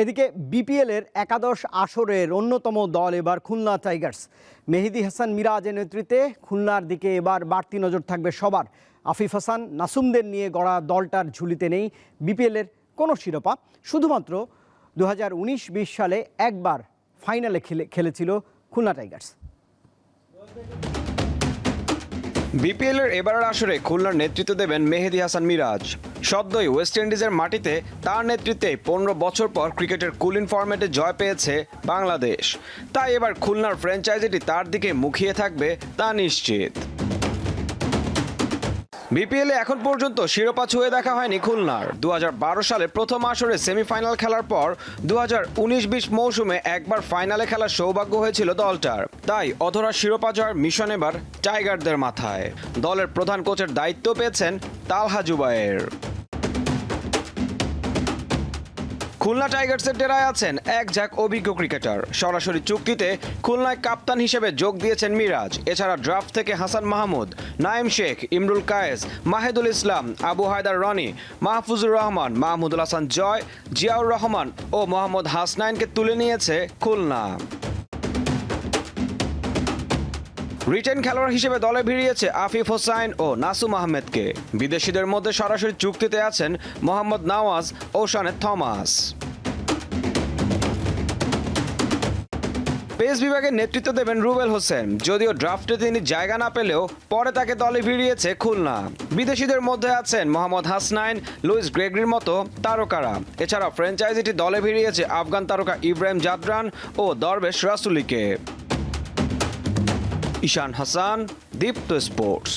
এদিকে বিপিএলের একাদশ আসরের অন্যতম দল এবার খুলনা টাইগার্স। মেহেদী হাসান মিরাজের নেতৃত্বে খুলনার দিকে এবার বাড়তি নজর থাকবে সবার। আফিফ হাসান, নাসুমদের নিয়ে গড়া দলটার ঝুলিতে নেই বিপিএলের কোনো শিরোপা, শুধুমাত্র 2019-20 সালে একবার ফাইনালে খেলেছিল খুলনা টাইগার্স। বিপিএলের এবারের আসরে খুলনার নেতৃত্ব দেবেন মেহেদী হাসান মিরাজ। সদ্যই ওয়েস্ট ইন্ডিজের মাটিতে তার নেতৃত্বে 15 বছর পর ক্রিকেটের কুলিন ফরম্যাটে জয় পেয়েছে বাংলাদেশ। তাই এবার খুলনার ফ্র্যাঞ্চাইজিটি তার দিকে মুখিয়ে থাকবে তা নিশ্চিত। বিপিএলে এখন পর্যন্ত শিরোপা ছুঁয়ে দেখা হয়নি খুলনার। 2012 সালে প্রথম আসরে সেমিফাইনাল খেলার পর 2019-20 মৌসুমে একবার ফাইনালে খেলার সৌভাগ্য হয়েছিল দলটার। তাই অধরা শিরোপা জয়ের মিশন এবার টাইগারদের মাথায়। দলের প্রধান কোচের দায়িত্ব পেয়েছেন তালহা জুবায়ের। খুলনা টাইগার্সের ডেরায় আছেন এক ঝাঁক অভিজ্ঞ ক্রিকেটার। সরাসরি চুক্তিতে খুলনায় কাপ্তান হিসেবে যোগ দিয়েছেন মিরাজ। এছাড়া ড্রাফট থেকে হাসান মাহমুদ, নাইম শেখ, ইমরুল কায়েস, মাহিদুল ইসলাম, আবু হায়দার রনি, মাহফুজুর রহমান, মাহমুদুল হাসান জয়, জিয়াউর রহমান ও মোহাম্মদ হাসনাইনকে তুলে নিয়েছে খুলনা। রিটেন খেলোয়াড় হিসেবে দলে ভিড়িয়েছে আফিফ হোসাইন ও নাসুম আহমেদকে। বিদেশিদের মধ্যে সরাসরি চুক্তিতে আছেন মোহাম্মদ নওয়াজ ও শানে থমাস। পেস বিভাগের নেতৃত্ব দেবেন রুবেল হোসেন। যদিও ড্রাফটে তিনি জায়গা না পেলেও পরে তাকে দলে ভিড়িয়েছে খুলনা। বিদেশিদের মধ্যে আছেন মোহাম্মদ হাসনাইন, লুইস গ্রেগরির মতো তারকারা। এছাড়া ফ্র্যাঞ্চাইজিটি দলে ভিড়িয়েছে আফগান তারকা ইব্রাহিম জাদরান ও দরবেশ রাসুলিকে। ঈশান হাসান, দীপ্ত স্পোর্টস।